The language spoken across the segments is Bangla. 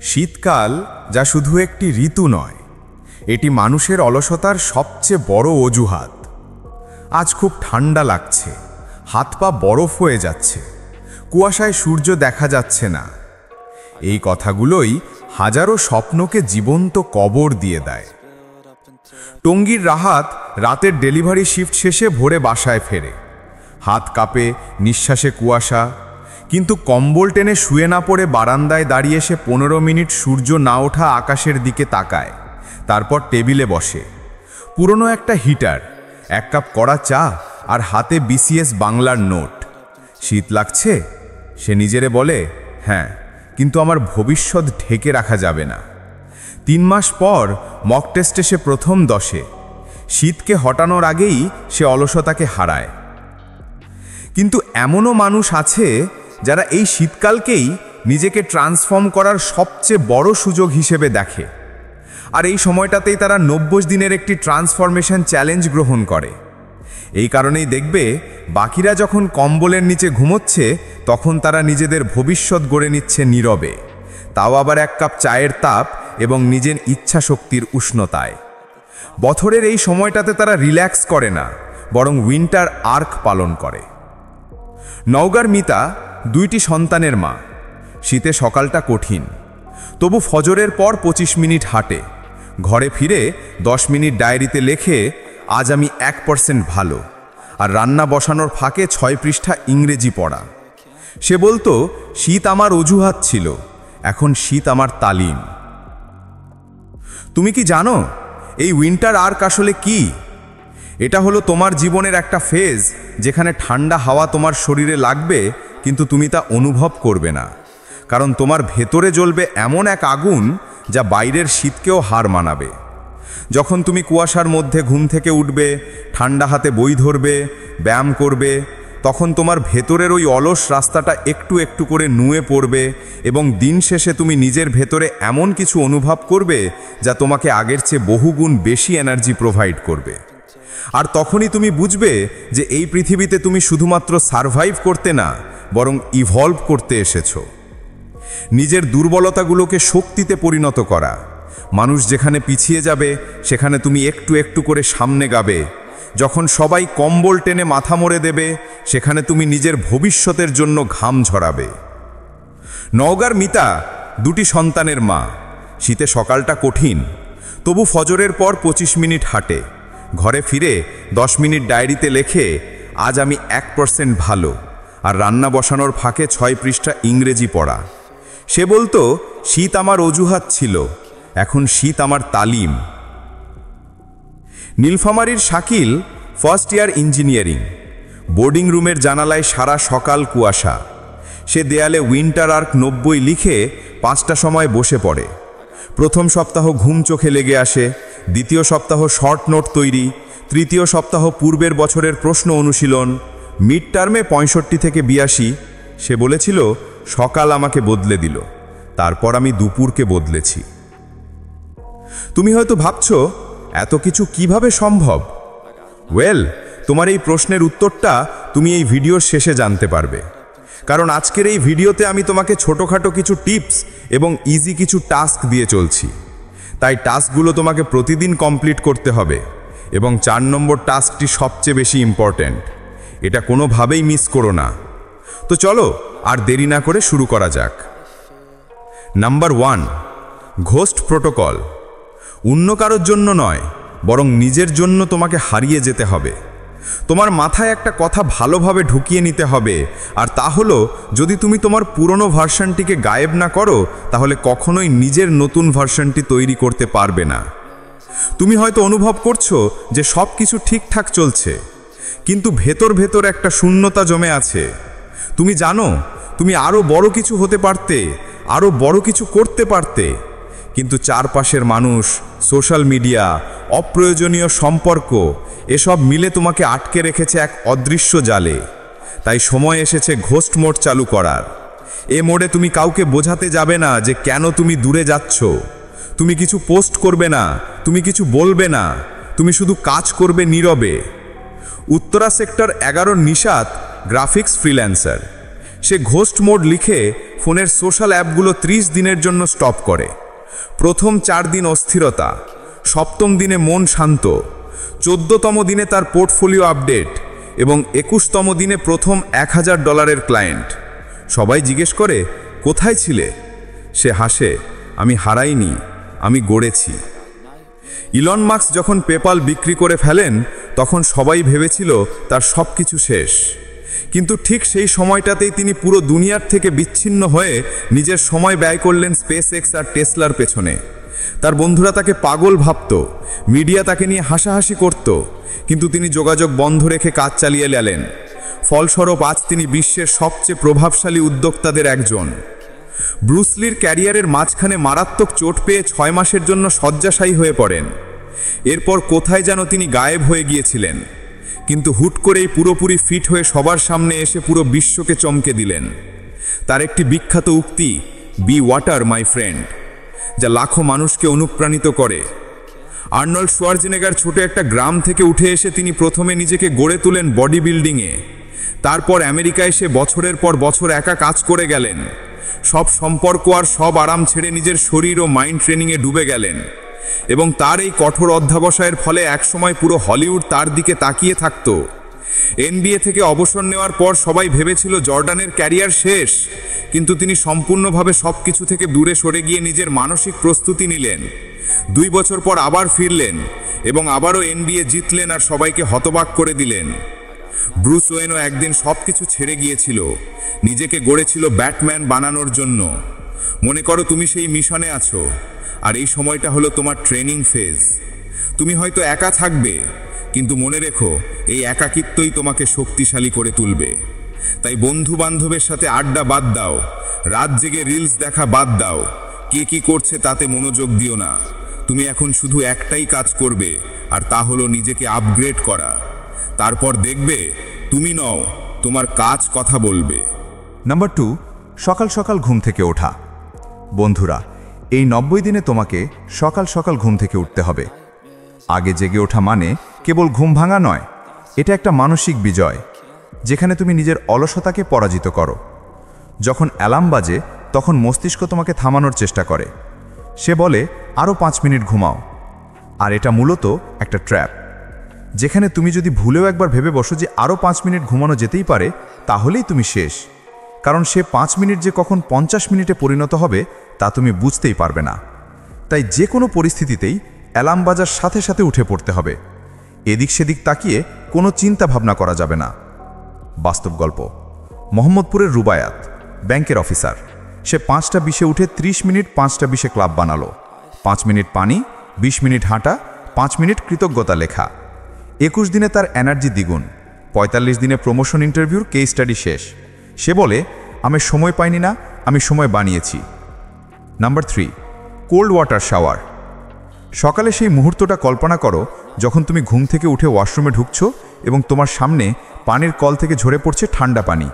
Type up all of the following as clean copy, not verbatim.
শীতকাল যা শুধু একটি ঋতু নয়, এটি মানুষের অলসতার সবচেয়ে বড় অজুহাত। আজ খুব ঠান্ডা লাগছে, হাত পা বরফ হয়ে যাচ্ছে, কুয়াশায় সূর্য দেখা যাচ্ছে না। এই কথাগুলোই হাজারো স্বপ্নকে জীবন্ত কবর দিয়ে দেয়। টঙ্গীর রাহাত রাতের ডেলিভারি শিফট শেষে ভোরে বাসায় ফেরে। হাত কাঁপে, নিঃশ্বাসে কুয়াশা, কিন্তু কম্বল টেনে শুয়ে না পড়ে বারান্দায় দাঁড়িয়ে সে 15 মিনিট সূর্য না ওঠা আকাশের দিকে তাকায়। তারপর টেবিলে বসে। পুরনো একটা হিটার, 1 কাপ কড়া চা আর হাতে বিসিএস বাংলার নোট। শীত লাগছে? সে নিজেরে বলে, হ্যাঁ, কিন্তু আমার ভবিষ্যৎ ঢেকে রাখা যাবে না। 3 মাস পর মক টেস্টে সে প্রথম 10-এ। শীতকে হটানোর আগেই সে অলসতাকে হারায়। কিন্তু এমনও মানুষ আছে যারা এই শীতকালকেই নিজেকে ট্রান্সফর্ম করার সবচেয়ে বড় সুযোগ হিসেবে দেখে। আর এই সময়টাতেই তারা 90 দিনের একটি ট্রান্সফরমেশন চ্যালেঞ্জ গ্রহণ করে। এই কারণেই দেখবে বাকিরা যখন কম্বলের নিচে ঘুমোচ্ছে, তখন তারা নিজেদের ভবিষ্যৎ গড়ে নিচ্ছে নীরবে, তাও আবার 1 কাপ চায়ের তাপ এবং নিজের ইচ্ছা শক্তির উষ্ণতায়। বছরের এই সময়টাতে তারা রিল্যাক্স করে না, বরং উইন্টার আর্ক পালন করে। নওগাঁর মিতা 2টি সন্তানের মা। শীতে সকালটা কঠিন, তবু ফজরের পর 25 মিনিট হাঁটে। ঘরে ফিরে 10 মিনিট ডায়েরিতে লেখে, আজ আমি 1% ভালো। আর রান্না বসানোর ফাঁকে 6 পৃষ্ঠা ইংরেজি পড়া। সে বলতো, শীত আমার অজুহাত ছিল, এখন শীত আমার তালিম। তুমি কি জানো এই উইন্টার আর্ক আসলে কি? এটা হলো তোমার জীবনের একটা ফেজ যেখানে ঠান্ডা হাওয়া তোমার শরীরে লাগবে, কিন্তু তুমি তা অনুভব করবে না, কারণ তোমার ভেতরে জ্বলবে এমন এক আগুন যা বাইরের শীতকেও হার মানাবে। যখন তুমি কুয়াশার মধ্যে ঘুম থেকে উঠবে, ঠান্ডা হাতে বই ধরবে, ব্যায়াম করবে, তখন তোমার ভেতরের ওই অলস রাস্তাটা একটু একটু করে নুয়ে পড়বে এবং দিন শেষে তুমি নিজের ভেতরে এমন কিছু অনুভব করবে যা তোমাকে আগের চেয়ে বহুগুণ বেশি এনার্জি প্রোভাইড করবে। আর তখনই তুমি বুঝবে যে এই পৃথিবীতে তুমি শুধুমাত্র সারভাইভ করতে না, বরং ইভলভ করতে এসেছো। নিজের দুর্বলতাগুলোকে শক্তিতে পরিণত করা। মানুষ যেখানে পিছিয়ে যাবে, সেখানে তুমি একটু একটু করে সামনে গাবে। যখন সবাই কম্বল টেনে মাথা মুড়ে দেবে, সেখানে তুমি নিজের ভবিষ্যতের জন্য ঘাম ঝরাবে। নওগাঁর মিতা 2টি সন্তানের মা। শীতে সকালটা কঠিন, তবু ফজরের পর 25 মিনিট হাঁটে। ঘরে ফিরে 10 মিনিট ডায়েরিতে লেখে, আজ আমি 1% ভালো। আর রান্না বসানোর ফাঁকে 6 পৃষ্ঠা ইংরেজি পড়া। সে বলতো, শীত আমার অজুহাত ছিল, এখন শীত আমার তালিম। নীলফামারীর Shakil first year engineering. Boarding রুমের জানালায় সারা সকাল কুয়াশা। সে দেয়ালে উইন্টার আর্ক 90 লিখে 5টা সময় বসে পড়ে। প্রথম সপ্তাহ ঘুম চোখে লেগে আসে, দ্বিতীয় সপ্তাহ শর্ট নোট তৈরি, তৃতীয় সপ্তাহ পূর্বের বছরের প্রশ্ন অনুশীলন, মিড টার্মে 65 থেকে 82। সে বলেছিল, সকাল আমাকে বদলে দিল, তারপর আমি দুপুরকে বদলেছি। তুমি হয়তো ভাবছো, এত কিছু কিভাবে সম্ভব? ওয়েল, তোমার এই প্রশ্নের উত্তরটা তুমি এই ভিডিওর শেষে জানতে পারবে, কারণ আজকের এই ভিডিওতে আমি তোমাকে ছোটোখাটো কিছু টিপস এবং ইজি কিছু টাস্ক দিয়ে চলছি। তাই টাস্কগুলো তোমাকে প্রতিদিন কমপ্লিট করতে হবে, এবং 4 নম্বর টাস্কটি সবচেয়ে বেশি ইম্পর্ট্যান্ট। এটা কোনোভাবেই মিস করো না। তো চলো আর দেরি না করে শুরু করা যাক। Number 1, ghost protocol. অন্য কারোর জন্য নয়, বরং নিজের জন্য তোমাকে হারিয়ে যেতে হবে। তোমার মাথায় একটা কথা ভালোভাবে ঢুকিয়ে নিতে হবে, আর তা হলো, যদি তুমি তোমার পুরনো ভার্সনটিকে গায়েব না করো, তাহলে কখনোই নিজের নতুন ভার্সনটি তৈরি করতে পারবে না। তুমি হয়তো অনুভব করছো যে সব কিছু ঠিকঠাক চলছে, কিন্তু ভেতর ভেতর একটা শূন্যতা জমে আছে। তুমি জানো তুমি আরও বড় কিছু হতে পারতে, আরও বড় কিছু করতে পারতে, কিন্তু চারপাশের মানুষ, সোশ্যাল মিডিয়া, অপ্রয়োজনীয় সম্পর্ক, এসব মিলে তোমাকে আটকে রেখেছে এক অদৃশ্য জালে। তাই সময় এসেছে ঘোস্ট মোড চালু করার। এ মোডে তুমি কাউকে বোঝাতে যাবে না যে কেন তুমি দূরে যাচ্ছ। তুমি কিছু পোস্ট করবে না, তুমি কিছু বলবে না, তুমি শুধু কাজ করবে নীরবে। Uttara sector 11 Nishat graphics freelancer. সে ঘোস্ট মোড লিখে ফোনের সোশ্যাল অ্যাপগুলো 30 দিনের জন্য স্টপ করে। প্রথম 4 দিন অস্থিরতা, 7ম দিনে মন শান্ত, 14তম দিনে তার পোর্টফোলিও আপডেট এবং 21তম দিনে প্রথম $1000 ক্লায়েন্ট। সবাই জিজ্ঞেস করে, কোথায় ছিলে? সে হাসে, আমি হারাইনি, আমি গড়েছি। ইলন মাস্ক যখন পেপাল বিক্রি করে ফেলেন তখন সবাই ভেবেছিল তার সব কিছু শেষ, কিন্তু ঠিক সেই সময়টাতেই তিনি পুরো দুনিয়ার থেকে বিচ্ছিন্ন হয়ে নিজের সময় ব্যয় করলেন স্পেসএক্স আর টেসলার পেছনে। তার বন্ধুরা তাকে পাগল ভাবত, মিডিয়া তাকে নিয়ে হাসাহাসি করত, কিন্তু তিনি যোগাযোগ বন্ধ রেখে কাজ চালিয়ে গেলেন। ফলস্বরূপ আজ তিনি বিশ্বের সবচেয়ে প্রভাবশালী উদ্যোক্তাদের একজন। ব্রুসলির ক্যারিয়ারের মাঝখানে মারাত্মক চোট পেয়ে 6 মাসের জন্য শয্যাশায়ী হয়ে পড়েন। এরপর কোথায় যেন তিনি গায়েব হয়ে গিয়েছিলেন, কিন্তু হুট করেই পুরোপুরি ফিট হয়ে সবার সামনে এসে পুরো বিশ্বকে চমকে দিলেন। তার একটি বিখ্যাত উক্তি, বি ওয়াটার মাই ফ্রেন্ড, যা লাখো মানুষকে অনুপ্রাণিত করে। আর্নল্ড শোয়ার্জনেগার ছোট একটা গ্রাম থেকে উঠে এসে তিনি প্রথমে নিজেকে গড়ে তুলেন বডি বিল্ডিংয়ে। তারপর আমেরিকায় এসে বছরের পর বছর একা কাজ করে গেলেন। সব সম্পর্ক আর সব আরাম ছেড়ে নিজের শরীর ও মাইন্ড ট্রেনিংয়ে ডুবে গেলেন, এবং তার এই কঠোর অধ্যবসায়ের ফলে একসময় পুরো হলিউড তার দিকে তাকিয়ে থাকত। NBA থেকে অবসর নেওয়ার পর সবাই ভেবেছিল জর্ডানের ক্যারিয়ার শেষ, কিন্তু তিনি সম্পূর্ণভাবে সব কিছু থেকে দূরে সরে গিয়ে নিজের মানসিক প্রস্তুতি নিলেন। 2 বছর পর আবার ফিরলেন এবং আবারও NBA জিতলেন আর সবাইকে হতবাক করে দিলেন। ব্রুস ওয়েনও একদিন সব কিছু ছেড়ে গিয়েছিল, নিজেকে গড়েছিল ব্যাটম্যান বানানোর জন্য। মনে করো তুমি সেই মিশনে আছো, আর এই সময়টা হলো তোমার ট্রেনিং ফেজ। তুমি হয়তো একা থাকবে, কিন্তু মনে রেখো এই একাকিত্বই তোমাকে শক্তিশালী করে তুলবে। তাই বন্ধু বান্ধবের সাথে আড্ডা বাদ দাও, রাত জেগে রিলস দেখা বাদ দাও, কে কি করছে তাতে মনোযোগ দিও না। তুমি এখন শুধু একটাই কাজ করবে, আর তা হলো নিজেকে আপগ্রেড করা। তারপর দেখবে তুমি নও, তোমার কাজ কথা বলবে। নাম্বার 2, সকাল সকাল ঘুম থেকে ওঠা। বন্ধুরা, এই 90 দিনে তোমাকে সকাল সকাল ঘুম থেকে উঠতে হবে। আগে জেগে ওঠা মানে কেবল ঘুম ভাঙা নয়, এটা একটা মানসিক বিজয়, যেখানে তুমি নিজের অলসতাকে পরাজিত করো। যখন অ্যালার্ম বাজে তখন মস্তিষ্ক তোমাকে থামানোর চেষ্টা করে। সে বলে আরও 5 মিনিট ঘুমাও, আর এটা মূলত একটা ট্র্যাপ, যেখানে তুমি যদি ভুলেও একবার ভেবে বসো যে আরও 5 মিনিট ঘুমানো যেতেই পারে, তাহলেই তুমি শেষ। কারণ সে 5 মিনিট যে কখন 50 মিনিটে পরিণত হবে তা তুমি বুঝতেই পারবে না। তাই যে কোনো পরিস্থিতিতেই অ্যালার্ম বাজার সাথে সাথে উঠে পড়তে হবে। এদিক সেদিক তাকিয়ে কোনো চিন্তা ভাবনা করা যাবে না। বাস্তব গল্প, মোহাম্মদপুরের রুবায়াত ব্যাংকের অফিসার। সে 5টা 20-এ উঠে 30 মিনিট 5টা 20-এ ক্লাব বানালো। 5 মিনিট পানি, 20 মিনিট হাঁটা, 5 মিনিট কৃতজ্ঞতা লেখা। 21 দিনে তার এনার্জি দ্বিগুণ। 45 দিনে প্রমোশন ইন্টারভিউর কেস স্টাডি শেষ। সে বলে, আমি সময় পাইনি না, আমি সময় বানিয়েছি। Number 3, cold water shower. সকালে সেই মুহূর্তটা কল্পনা করো যখন তুমি ঘুম থেকে উঠে ওয়াশরুমে ঢুকছো এবং তোমার সামনে পানির কল থেকে ঝরে পড়ছে ঠান্ডা পানি,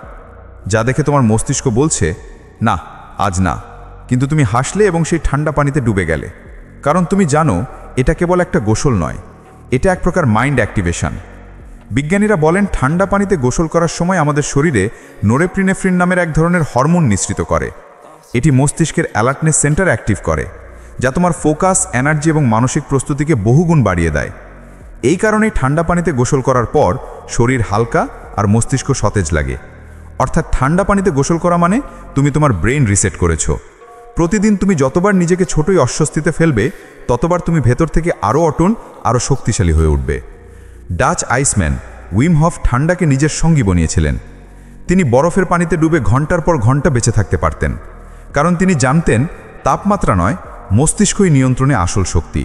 যা দেখে তোমার মস্তিষ্ক বলছে না, আজ না, কিন্তু তুমি হাসলে এবং সেই ঠান্ডা পানিতে ডুবে গেলে। কারণ তুমি জানো এটা কেবল একটা গোসল নয়, এটা এক প্রকার মাইন্ড অ্যাক্টিভেশন। বিজ্ঞানীরা বলেন ঠান্ডা পানিতে গোসল করার সময় আমাদের শরীরে নোরেপ্রিনেফ্রিন নামের এক ধরনের হরমোন নিঃসৃত করে। এটি মস্তিষ্কের অ্যালার্টনেস সেন্টার অ্যাক্টিভ করে, যা তোমার ফোকাস, এনার্জি এবং মানসিক প্রস্তুতিকে বহুগুণ বাড়িয়ে দেয়। এই কারণেই ঠান্ডা পানিতে গোসল করার পর শরীর হালকা আর মস্তিষ্ক সতেজ লাগে। অর্থাৎ ঠান্ডা পানিতে গোসল করা মানে তুমি তোমার ব্রেন রিসেট করেছো। প্রতিদিন তুমি যতবার নিজেকে ছোটই অস্বস্তিতে ফেলবে, ততবার তুমি ভেতর থেকে আরও অটল, আরও শক্তিশালী হয়ে উঠবে। ডাচ আইসম্যান উইম হফ ঠান্ডাকে নিজের সঙ্গী বানিয়েছিলেন। তিনি বরফের পানিতে ডুবে ঘন্টার পর ঘন্টা বেঁচে থাকতে পারতেন, কারণ তিনি জানতেন তাপমাত্রা নয়, মস্তিষ্কই নিয়ন্ত্রণে আসল শক্তি।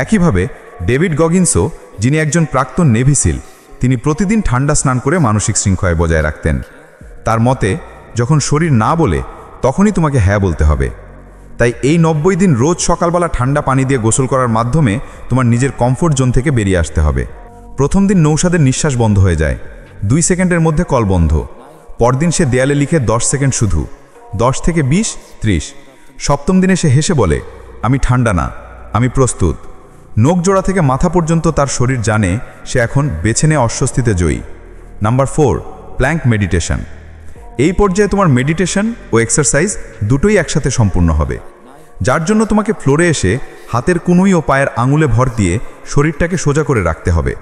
একইভাবে ডেভিড গগিন্সও, যিনি একজন প্রাক্তন নেভি সিল, তিনি প্রতিদিন ঠান্ডা স্নান করে মানসিক শৃঙ্খলা বজায় রাখতেন। তার মতে, যখন শরীর না বলে তখনই তোমাকে হ্যাঁ বলতে হবে। তাই এই 90 দিন রোজ সকালবেলা ঠান্ডা পানি দিয়ে গোসল করার মাধ্যমে তোমার নিজের কমফোর্ট জোন থেকে বেরিয়ে আসতে হবে। প্রথম দিন নৌশাদের নিঃশ্বাস বন্ধ হয়ে যায়, 2 সেকেন্ডের মধ্যে কল বন্ধ। পরদিন সে দেয়ালে লিখে 10 সেকেন্ড শুধু, 10 থেকে 20, 30। 7ম দিনে সে হেসে বলে, আমি ঠান্ডা না, আমি প্রস্তুত। নখ জোড়া থেকে মাথা পর্যন্ত তার শরীর জানে সে এখন বেছে নেওয়া অস্বস্তিতে জয়ী। Number 4, Planck meditation. এই পর্যায়ে তোমার মেডিটেশন ও এক্সারসাইজ দুটোই একসাথে সম্পূর্ণ হবে, যার জন্য তোমাকে ফ্লোরে এসে হাতের কুনুই ও পায়ের আঙুলে ভর দিয়ে শরীরটাকে সোজা করে রাখতে হবে।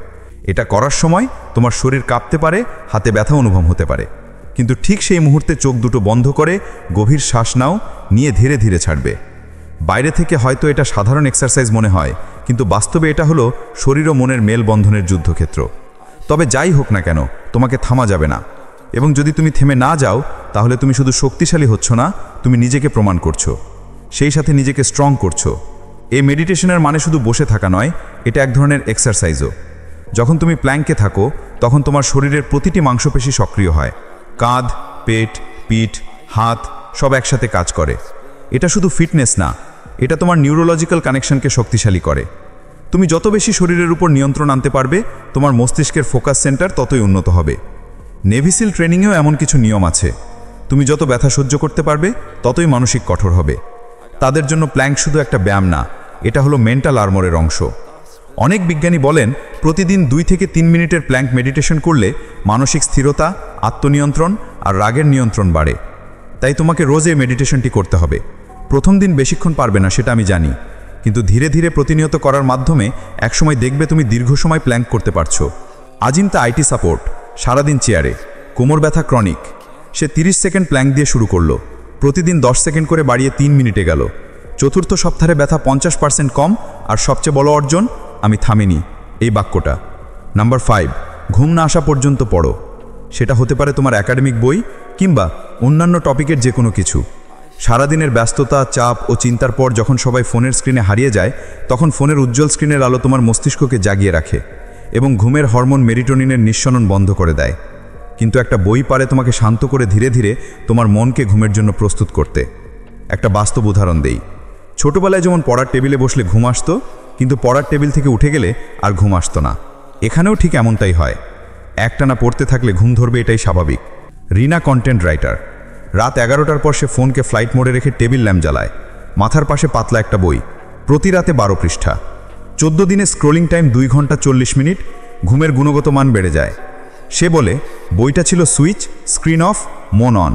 এটা করার সময় তোমার শরীর কাঁপতে পারে, হাতে ব্যথা অনুভব হতে পারে, কিন্তু ঠিক সেই মুহূর্তে চোখ দুটো বন্ধ করে গভীর শ্বাস নাও, নিয়ে ধীরে ধীরে ছাড়বে। বাইরে থেকে হয়তো এটা সাধারণ এক্সারসাইজ মনে হয়, কিন্তু বাস্তবে এটা হলো শরীর ও মনের মেলবন্ধনের যুদ্ধক্ষেত্র। তবে যাই হোক না কেন, তোমাকে থামা যাবে না, এবং যদি তুমি থেমে না যাও তাহলে তুমি শুধু শক্তিশালী হচ্ছ না, তুমি নিজেকে প্রমাণ করছো, সেই সাথে নিজেকে স্ট্রং করছো। এই মেডিটেশনের মানে শুধু বসে থাকা নয়, এটা এক ধরনের এক্সারসাইজও। যখন তুমি প্ল্যাঙ্কে থাকো তখন তোমার শরীরের প্রতিটি মাংসপেশি সক্রিয় হয়, কাঁধ, পেট, পিঠ, হাত সব একসাথে কাজ করে। এটা শুধু ফিটনেস না, এটা তোমার নিউরোলজিক্যাল কানেকশনকে শক্তিশালী করে। তুমি যত বেশি শরীরের উপর নিয়ন্ত্রণ আনতে পারবে, তোমার মস্তিষ্কের ফোকাস সেন্টার ততই উন্নত হবে। নেভিসিল ট্রেনিংয়েও এমন কিছু নিয়ম আছে। তুমি যত ব্যথা সহ্য করতে পারবে, ততই মানসিক কঠোর হবে। তাদের জন্য প্ল্যাঙ্ক শুধু একটা ব্যায়াম না, এটা হলো মেন্টাল আর্মরের অংশ। অনেক বিজ্ঞানী বলেন প্রতিদিন 2 থেকে 3 মিনিটের প্ল্যাঙ্ক মেডিটেশন করলে মানসিক স্থিরতা, আত্মনিয়ন্ত্রণ আর রাগের নিয়ন্ত্রণ বাড়ে। তাই তোমাকে রোজ এই মেডিটেশনটি করতে হবে। প্রথম দিন বেশিক্ষণ পারবে না, সেটা আমি জানি, কিন্তু ধীরে ধীরে প্রতিনিয়ত করার মাধ্যমে একসময় দেখবে তুমি দীর্ঘ সময় প্ল্যাঙ্ক করতে পারছো। আজিমতা আইটি সাপোর্ট, সারাদিন চেয়ারে, কোমর ব্যথা ক্রনিক। সে 30 সেকেন্ড প্ল্যাঙ্ক দিয়ে শুরু করলো, প্রতিদিন 10 সেকেন্ড করে বাড়িয়ে 3 মিনিটে গেল। চতুর্থ সপ্তাহে ব্যথা 50% কম, আর সবচেয়ে বড় অর্জন, আমি থামিনি, এই বাক্যটা। নাম্বার 5, ঘুম না আসা পর্যন্ত পড়ো। সেটা হতে পারে তোমার একাডেমিক বই কিংবা অন্যান্য টপিকের যে কোনো কিছু। সারাদিনের ব্যস্ততা, চাপ ও চিন্তার পর যখন সবাই ফোনের স্ক্রিনে হারিয়ে যায়, তখন ফোনের উজ্জ্বল স্ক্রিনের আলো তোমার মস্তিষ্ককে জাগিয়ে রাখে এবং ঘুমের হরমোন মেরিটোনিনের নিঃসরণ বন্ধ করে দেয়। কিন্তু একটা বই পারে তোমাকে শান্ত করে ধীরে ধীরে তোমার মনকে ঘুমের জন্য প্রস্তুত করতে। একটা বাস্তব উদাহরণ দেই। ছোটবেলায় যেমন পড়ার টেবিলে বসলে ঘুম আসতো, কিন্তু পড়ার টেবিল থেকে উঠে গেলে আর ঘুম আসতো না, এখানেও ঠিক এমনটাই হয়। একটানা পড়তে থাকলে ঘুম ধরবে, এটাই স্বাভাবিক। রিনা কন্টেন্ট রাইটার। রাত 11টার পর সে ফোনকে ফ্লাইট মোডে রেখে টেবিল ল্যাম্প জ্বালায়, মাথার পাশে পাতলা একটা বই, প্রতি রাতে 12 পৃষ্ঠা। 14 দিনে স্ক্রোলিং টাইম 2 ঘন্টা 40 মিনিট, ঘুমের গুণগত মান বেড়ে যায়। সে বলে বইটা ছিল সুইচ, স্ক্রিন অফ, মন অন।